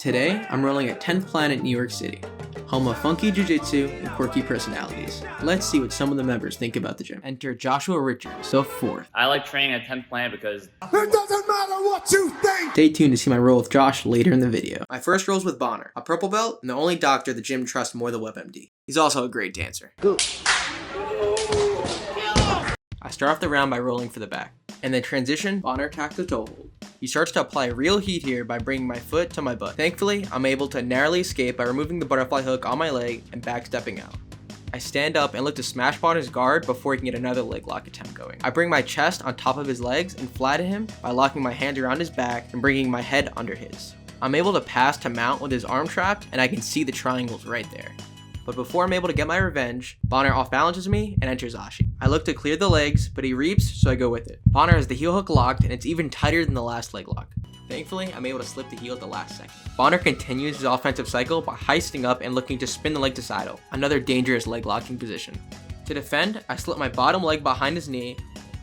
Today, I'm rolling at 10th Planet New York City, home of funky jiu-jitsu and quirky personalities. Let's see what some of the members think about the gym. Enter Joshua Richards, so 4th. I like training at 10th Planet because it doesn't matter what you think! Stay tuned to see my roll with Josh later in the video. My first roll is with Bonner, a purple belt and the only doctor the gym trusts more than WebMD. He's also a great dancer. Go. I start off the round by rolling for the back. In the transition, Bonner attacks the toe hold. He starts to apply real heat here by bringing my foot to my butt. Thankfully, I'm able to narrowly escape by removing the butterfly hook on my leg and backstepping out. I stand up and look to smash Bonner's guard before he can get another leg lock attempt going. I bring my chest on top of his legs and flatten him by locking my hands around his back and bringing my head under his. I'm able to pass to mount with his arm trapped and I can see the triangles right there. But before I'm able to get my revenge, Bonner off-balances me and enters Ashi. I look to clear the legs, but he reaps, so I go with it. Bonner has the heel hook locked, and it's even tighter than the last leg lock. Thankfully, I'm able to slip the heel at the last second. Bonner continues his offensive cycle by heisting up and looking to spin the leg to Sidle, another dangerous leg locking position. To defend, I slip my bottom leg behind his knee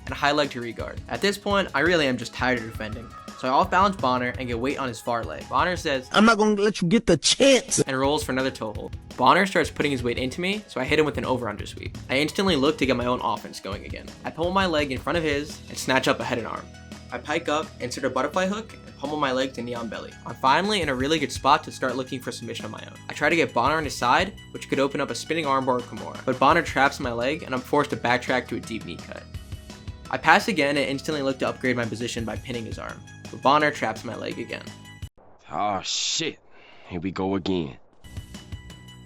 and high leg to regard. At this point, I really am just tired of defending. So I off-balance Bonner and get weight on his far leg. Bonner says, I'm not gonna let you get the chance! And rolls for another toe hold. Bonner starts putting his weight into me, so I hit him with an over-under sweep. I instantly look to get my own offense going again. I pummel my leg in front of his and snatch up a head and arm. I pike up, insert a butterfly hook, and pummel my leg to knee on belly. I'm finally in a really good spot to start looking for submission on my own. I try to get Bonner on his side, which could open up a spinning armbar or Kimura, but Bonner traps my leg and I'm forced to backtrack to a deep knee cut. I pass again and instantly look to upgrade my position by pinning his arm, but Bonner traps my leg again. Oh shit, here we go again.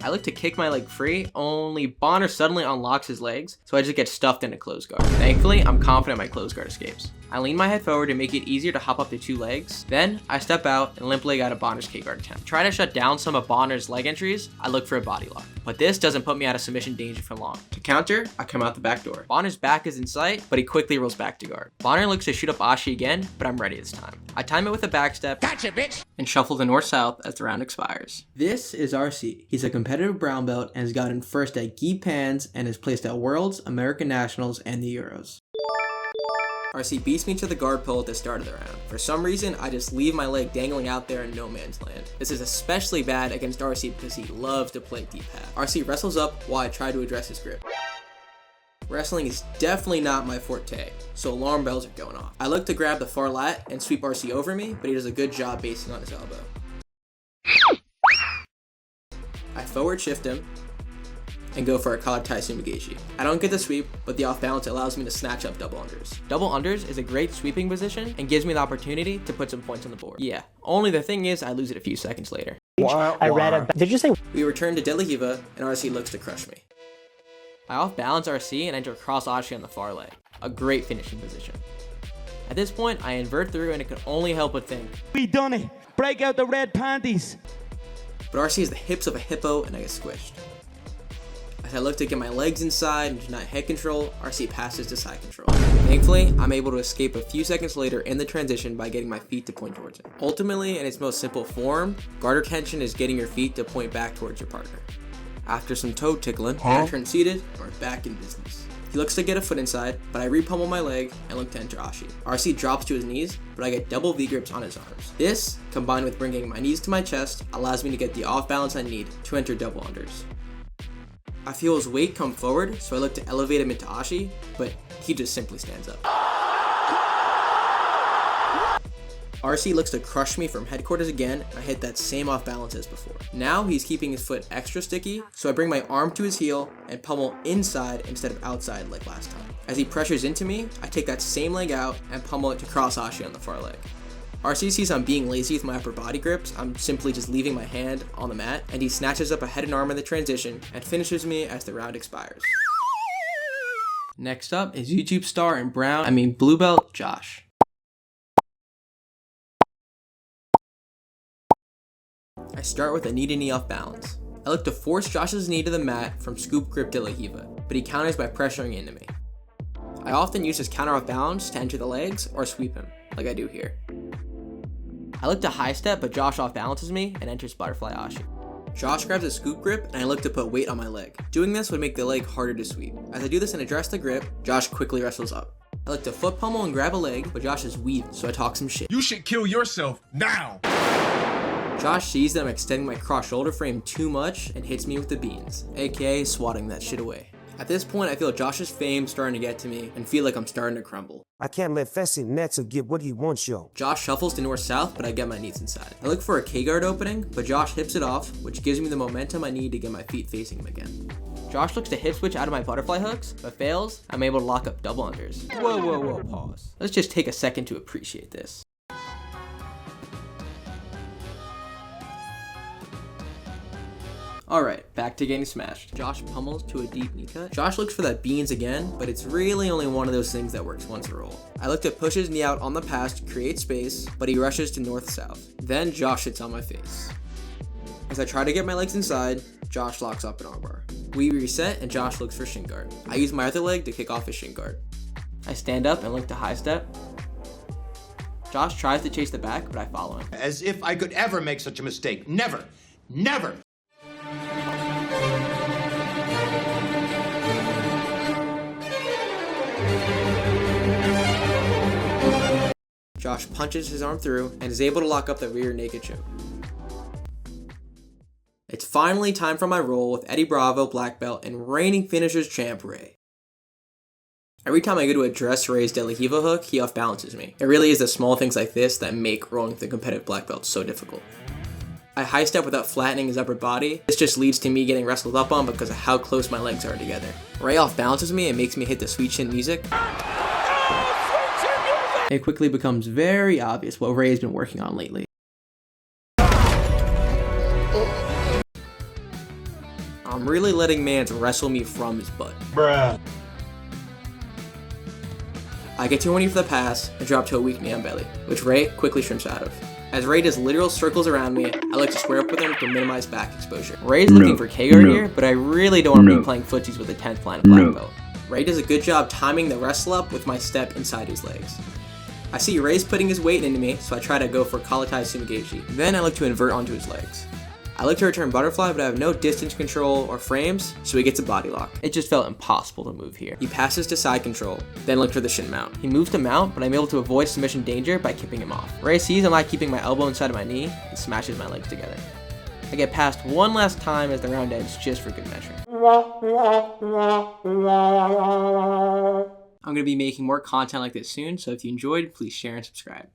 I look to kick my leg free, only Bonner suddenly unlocks his legs, so I just get stuffed in a closed guard. Thankfully, I'm confident my closed guard escapes. I lean my head forward to make it easier to hop up the two legs. Then, I step out and limp leg out of Bonner's K guard attempt. Trying to shut down some of Bonner's leg entries, I look for a body lock. But this doesn't put me out of submission danger for long. To counter, I come out the back door. Bonner's back is in sight, but he quickly rolls back to guard. Bonner looks to shoot up Ashi again, but I'm ready this time. I time it with a backstep, Gotcha, bitch! And shuffle the north-south as the round expires. This is RC. He's a competitive brown belt and has gotten first at Gi Pans and has placed at Worlds, American Nationals, and the Euros. RC beats me to the guard pull at the start of the round. For some reason, I just leave my leg dangling out there in no man's land. This is especially bad against RC because he loves to play deep half. RC wrestles up while I try to address his grip. Wrestling is definitely not my forte, so alarm bells are going off. I look to grab the far lat and sweep RC over me, but he does a good job basing on his elbow. I forward shift him and go for a collar tie sumigeshi. I don't get the sweep, but the off balance allows me to snatch up double unders. Double unders is a great sweeping position and gives me the opportunity to put some points on the board. Yeah, only the thing is I lose it a few seconds later. Did you say? We return to Deadly Hiva and RC looks to crush me. I off balance RC and enter cross Ashi on the far leg. A great finishing position. At this point, I invert through and it can only help but think. We done it. Break out the red panties. But RC has the hips of a hippo and I get squished. As I look to get my legs inside and deny head control, RC passes to side control. Thankfully, I'm able to escape a few seconds later in the transition by getting my feet to point towards him. Ultimately, in its most simple form, garter tension is getting your feet to point back towards your partner. After some toe tickling, I turn seated and we're back in business. He looks to get a foot inside, but I re-pummel my leg and look to enter Ashi. RC drops to his knees, but I get double V-grips on his arms. This, combined with bringing my knees to my chest, allows me to get the off balance I need to enter double unders. I feel his weight come forward, so I look to elevate him into Ashi, but he just simply stands up. RC looks to crush me from headquarters again, and I hit that same off balance as before. Now he's keeping his foot extra sticky, so I bring my arm to his heel and pummel inside instead of outside like last time. As he pressures into me, I take that same leg out and pummel it to cross Ashi on the far leg. RC sees I'm being lazy with my upper body grips, I'm simply just leaving my hand on the mat, and he snatches up a head and arm in the transition and finishes me as the round expires. Next up is YouTube star and blue belt, Josh. I start with a knee to knee off balance. I look to force Josh's knee to the mat from scoop grip de la Hiva, but he counters by pressuring into me. I often use his counter off balance to enter the legs or sweep him, like I do here. I look to high step, but Josh off balances me and enters butterfly Ashi. Josh grabs a scoop grip and I look to put weight on my leg. Doing this would make the leg harder to sweep. As I do this and address the grip, Josh quickly wrestles up. I look to foot pummel and grab a leg, but Josh is weak, so I talk some shit. You should kill yourself now! Josh sees that I'm extending my cross shoulder frame too much and hits me with the beans, aka swatting that shit away. At this point, I feel Josh's fame starting to get to me and feel like I'm starting to crumble. I can't let Fessy Netzel get what he wants, yo. Josh shuffles to north-south, but I get my knees inside. I look for a K-guard opening, but Josh hips it off, which gives me the momentum I need to get my feet facing him again. Josh looks to hip switch out of my butterfly hooks, but fails. I'm able to lock up double unders. Whoa, pause. Let's just take a second to appreciate this. Alright, back to getting smashed. Josh pummels to a deep knee cut. Josh looks for that beans again, but it's really only one of those things that works once a roll. I look to push his knee out on the pass to create space, but he rushes to north-south. Then Josh hits on my face. As I try to get my legs inside, Josh locks up an armbar. We reset and Josh looks for shin guard. I use my other leg to kick off his shin guard. I stand up and look to high step. Josh tries to chase the back, but I follow him. As if I could ever make such a mistake. Never. Never. Josh punches his arm through and is able to lock up the rear naked choke. It's finally time for my roll with Eddie Bravo black belt and reigning finishers champ Ray. Every time I go to address Ray's De La Hiva hook, he off balances me. It really is the small things like this that make rolling with the competitive black belt so difficult. I high step without flattening his upper body. This just leads to me getting wrestled up on because of how close my legs are together. Ray off balances me and makes me hit the sweet chin music. It quickly becomes very obvious what Ray has been working on lately. I'm really letting Mans wrestle me from his butt. Bruh. I get 220 for the pass and drop to a weak knee on belly, which Ray quickly shrimps out of. As Ray does literal circles around me, I like to square up with him to minimize back exposure. Ray's looking for K-guard here, but I really don't want to be playing footsies with a 10th Planet black belt. Ray does a good job timing the wrestle up with my step inside his legs. I see Ray's putting his weight into me, so I try to go for Kalatai Sumigechi. Then I look to invert onto his legs. I look to return butterfly, but I have no distance control or frames, so he gets a body lock. It just felt impossible to move here. He passes to side control, then look for the shin mount. He moves to mount, but I'm able to avoid submission danger by kipping him off. Ray sees I'm not keeping my elbow inside of my knee and smashes my legs together. I get passed one last time as the round ends just for good measure. I'm going to be making more content like this soon, so if you enjoyed, please share and subscribe.